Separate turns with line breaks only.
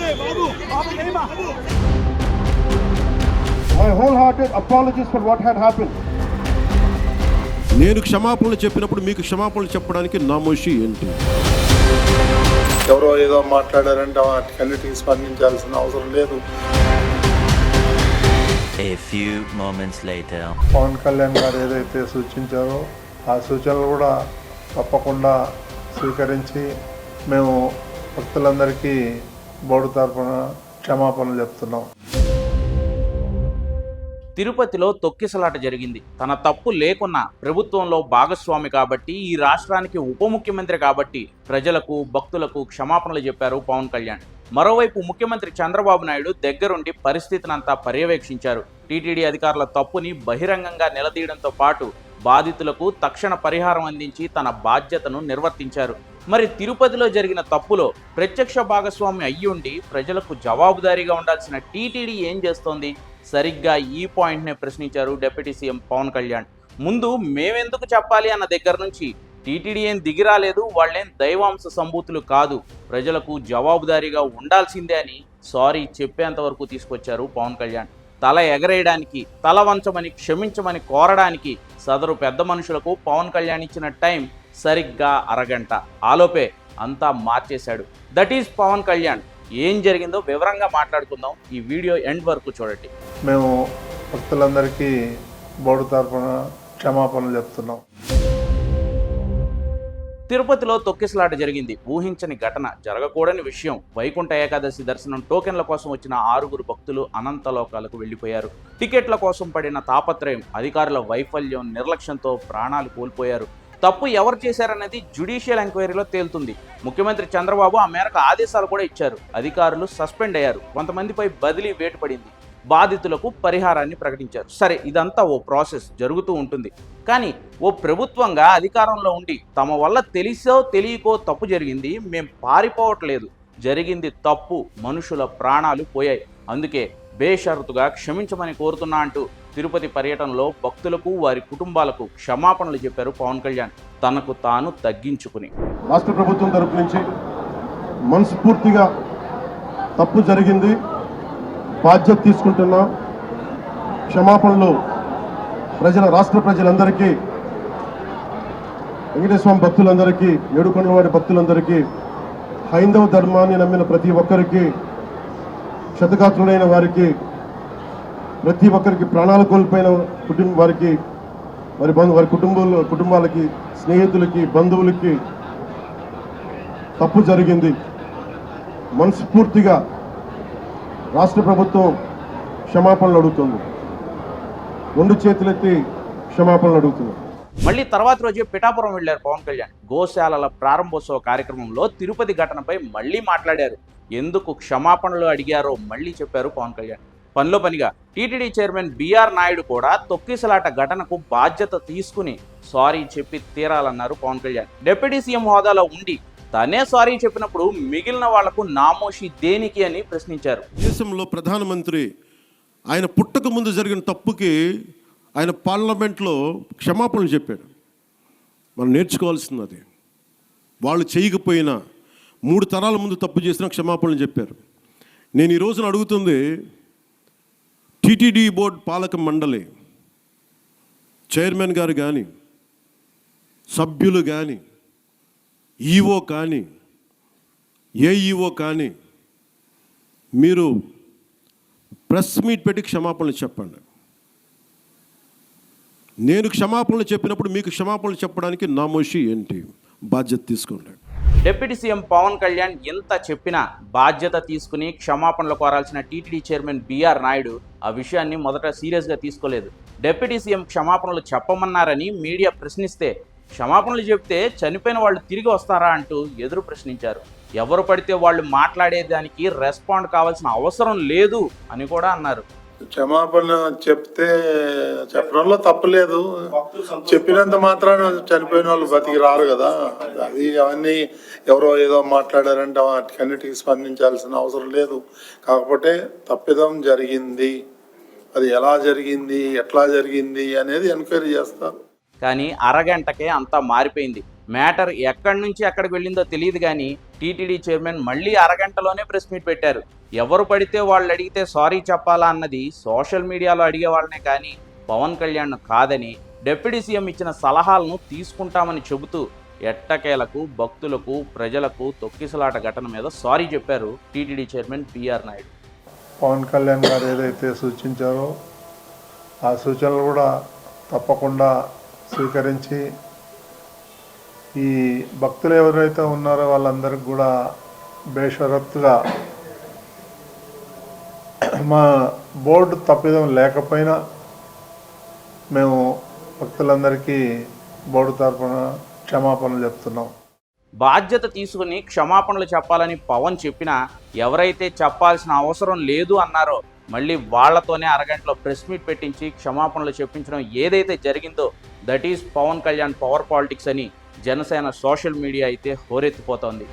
My wholehearted apologies for what had happened.
నేను క్షమాపణలు చెప్పినప్పుడు మీకు క్షమాపణలు చెప్పడానికి నామోషి ఏంటి?
ఎవరో ఏదో మాట్లాడారంటే వాటికన్నిటికీ స్పందించాల్సిన అవసరం లేదు.
A few moments later.
Pawan Kalyan garu ఏదైతే సూచించారో ఆ సూచనలు కూడా తప్పకుండా స్వీకరించి మేము భక్తులందరికీ బోర్డు తరఫున క్షమాపణలు చెప్తున్నాం.
తిరుపతిలో తొక్కిసలాట జరిగింది. తన తప్పు లేకున్నా ప్రభుత్వంలో భాగస్వామి కాబట్టి, ఈ రాష్ట్రానికి ఉప ముఖ్యమంత్రి కాబట్టి ప్రజలకు భక్తులకు క్షమాపణలు చెప్పారు పవన్ కళ్యాణ్. మరోవైపు ముఖ్యమంత్రి చంద్రబాబు నాయుడు దగ్గరుండి పరిస్థితినంతా పర్యవేక్షించారు. టీటీడీ అధికారుల తప్పుని బహిరంగంగా నిలదీయడంతో పాటు బాధితులకు తక్షణ పరిహారం అందించి తన బాధ్యతను నిర్వర్తించారు. మరి తిరుపతిలో జరిగిన తప్పులో ప్రత్యక్ష భాగస్వామి అయ్యుండి ప్రజలకు జవాబుదారీగా ఉండాల్సిన టీటీడీ ఏం చేస్తోంది? సరిగ్గా ఈ పాయింట్నే ప్రశ్నించారు డిప్యూటీ సీఎం పవన్ కళ్యాణ్. ముందు మేమెందుకు చెప్పాలి అన్న దగ్గర నుంచి టీటీడీ ఏం దిగిరాలేదు, వాళ్ళేం దైవాంశ సంభూతులు కాదు, ప్రజలకు జవాబుదారీగా ఉండాల్సిందే అని సారీ చెప్పేంత వరకు తీసుకొచ్చారు పవన్ కళ్యాణ్. తల ఎగరేయడానికి, తల వంచమని, క్షమించమని కోరడానికి సదరు పెద్ద మనుషులకు పవన్ కళ్యాణ్ ఇచ్చిన టైం సరిగ్గా అరగంట. ఆలోపే అంతా మార్చేశాడు. That is Pawan Kalyan. ఏం జరిగిందో వివరంగా మాట్లాడుకుందాం. ఈ వీడియో ఎండ్ వరకు చూడండి.
మేము భక్తులందరికీ బోర్డు తరఫున క్షమాపణలు చెప్తున్నాం.
తిరుపతిలో తొక్కిసలాట జరిగింది. ఊహించని ఘటన, జరగకూడని విషయం. వైకుంఠ ఏకాదశి దర్శనం టోకెన్ల కోసం వచ్చిన 6 భక్తులు అనంతలోకాలకు వెళ్లిపోయారు. టికెట్ల కోసం పడిన తాపత్రయం, అధికారుల వైఫల్యం, నిర్లక్ష్యంతో ప్రాణాలు కోల్పోయారు. తప్పు ఎవరు చేశారనేది జ్యుడిషియల్ ఎంక్వైరీలో తేలుతుంది. ముఖ్యమంత్రి చంద్రబాబు ఆ మేరకు ఆదేశాలు కూడా ఇచ్చారు. అధికారులు సస్పెండ్ అయ్యారు. కొంతమందిపై బదిలీ వేటు పడింది. బాధితులకు పరిహారాన్ని ప్రకటించారు. సరే, ఇదంతా ఓ ప్రాసెస్ జరుగుతూ ఉంటుంది. కానీ ఓ ప్రభుత్వంగా అధికారంలో ఉండి తమ వల్ల తెలిసో తెలియకో తప్పు జరిగింది, మేం పారిపోవట్లేదు, జరిగింది తప్పు, మనుషుల ప్రాణాలు పోయాయి, అందుకే బేషరతుగా క్షమించమని కోరుతున్నా అంటూ తిరుపతి పర్యటనలో భక్తులకు వారి కుటుంబాలకు క్షమాపణలు చెప్పారు పవన్ కళ్యాణ్, తనకు తాను తగ్గించుకుని.
రాష్ట్ర ప్రభుత్వం తరపు నుంచి మనస్ఫూర్తిగా తప్పు జరిగింది, బాధ్యత తీసుకుంటున్నా, క్షమాపణలు రాష్ట్ర ప్రజలందరికీ, వెంకటేశ్వర స్వామి భక్తులందరికీ, ఏడుకొండలవాడి భక్తులందరికీ, హైందవ ధర్మాన్ని నమ్మిన ప్రతి ఒక్కరికి, క్షతగాత్రులైన వారికి, ప్రతి ఒక్కరికి, ప్రాణాలు కోల్పోయిన వారికి, వారి కుటుంబాలకి, స్నేహితులకి, బంధువులకి తప్పు జరిగింది. మనస్ఫూర్తిగా రాష్ట్ర ప్రభుత్వం క్షమాపణలు అడుగుతుంది. 2 చేతులెత్తి క్షమాపణలు అడుగుతుంది.
మళ్ళీ తర్వాత రోజే పిఠాపురం వెళ్లారు పవన్ కళ్యాణ్. గోశాలల ప్రారంభోత్సవ కార్యక్రమంలో తిరుపతి ఘటనపై మళ్ళీ మాట్లాడారు. ఎందుకు క్షమాపణలు అడిగారో మళ్ళీ చెప్పారు పవన్ కళ్యాణ్. పనిలో పనిగా టీటీడీ చైర్మన్ బిఆర్ నాయుడు కూడా తొక్కిసలాట ఘటనకు బాధ్యత తీసుకుని సారీ చెప్పి తీరాలన్నారు పవన్ కళ్యాణ్. డిప్యూటీ సీఎం హోదాలో ఉండి తనే సారీ చెప్పినప్పుడు మిగిలిన వాళ్లకు నామోషి దేనికి అని ప్రశ్నించారు.
దేశంలో ప్రధానమంత్రి ఆయన పుట్టక ముందు జరిగిన తప్పుకి ఆయన పార్లమెంట్లో క్షమాపణలు చెప్పాడు. మనం నేర్చుకోవాల్సింది. వాళ్ళు చేయకపోయినా 3 తరాల ముందు తప్పు చేసినా క్షమాపణలు చెప్పారు. నేను ఈ రోజున అడుగుతుంది, టీటీడీ బోర్డు పాలక మండలి చైర్మన్ గారు కానీ, సభ్యులు కానీ, ఈఓ కానీ, ఏఈఓ కానీ, మీరు ప్రెస్ మీట్ పెట్టి క్షమాపణలు చెప్పండి. నేను క్షమాపణలు చెప్పినప్పుడు మీకు క్షమాపణలు చెప్పడానికి నామోషి ఏంటి? బాధ్యత తీసుకోండి.
డిప్యూటీ సీఎం పవన్ కళ్యాణ్ ఎంత చెప్పినా బాధ్యత తీసుకుని క్షమాపణలు కోరాల్సిన టీటీడీ చైర్మన్ బిఆర్ నాయుడు ఆ విషయాన్ని మొదట సీరియస్గా తీసుకోలేదు. డిప్యూటీ సీఎం క్షమాపణలు చెప్పమన్నారని మీడియా ప్రశ్నిస్తే, క్షమాపణలు చెప్తే చనిపోయిన వాళ్ళు తిరిగి వస్తారా అంటూ ఎదురు ప్రశ్నించారు. ఎవరు పడితే వాళ్ళు మాట్లాడేదానికి రెస్పాండ్ కావాల్సిన అవసరం లేదు అని కూడా అన్నారు.
క్షమాపణ చెప్తే చెప్పడంలో తప్పులేదు, చెప్పినంత మాత్రాన చనిపోయిన వాళ్ళు బతికి రారు కదా. అది అవన్నీ ఎవరో ఏదో మాట్లాడారంటే వాటికన్నిటికీ స్పందించాల్సిన అవసరం లేదు. కాకపోతే తప్పిదం జరిగింది, అది ఎలా జరిగింది, ఎట్లా జరిగింది అనేది ఎంక్వైరీ చేస్తారు.
కానీ అరగంటకే అంతా మారిపోయింది. మ్యాటర్ ఎక్కడి నుంచి ఎక్కడికి వెళ్ళిందో తెలియదు కానీ టీటీడీ చైర్మన్ మళ్ళీ అరగంటలోనే ప్రెస్ మీట్ పెట్టారు. ఎవరు పడితే వాళ్ళు అడిగితే సారీ చెప్పాలా అన్నది సోషల్ మీడియాలో అడిగే వాళ్ళనే కానీ పవన్ కళ్యాణ్ కాదని, డిప్యూటీ సీఎం ఇచ్చిన సలహాలను తీసుకుంటామని చెబుతూ ఎట్టకేలకు భక్తులకు ప్రజలకు తొక్కిసలాట ఘటన మీద సారీ చెప్పారు టీటీడీ చైర్మన్ పిఆర్ నాయుడు.
పవన్ కళ్యాణ్ గారు ఏదైతే సూచించారో ఆ సూచనలు కూడా తప్పకుండా స్వీకరించి ఈ భక్తులు ఎవరైతే ఉన్నారో వాళ్ళందరికీ కూడా బేషరత్తుగా మా బోర్డు తప్పిదం లేకపోయినా మేము భక్తులందరికీ బోర్డు తరఫున క్షమాపణలు చెప్తున్నాం.
బాధ్యత తీసుకుని క్షమాపణలు చెప్పాలని పవన్ చెప్పినా ఎవరైతే చెప్పాల్సిన అవసరం లేదు అన్నారో మళ్ళీ వాళ్లతోనే అరగంటలో ప్రెస్ మీట్ పెట్టించి క్షమాపణలు చెప్పించడం ఏదైతే జరిగిందో that is Pavan Kalyan power politics అని జనసేన సోషల్ మీడియా అయితే హోరెత్తిపోతోంది.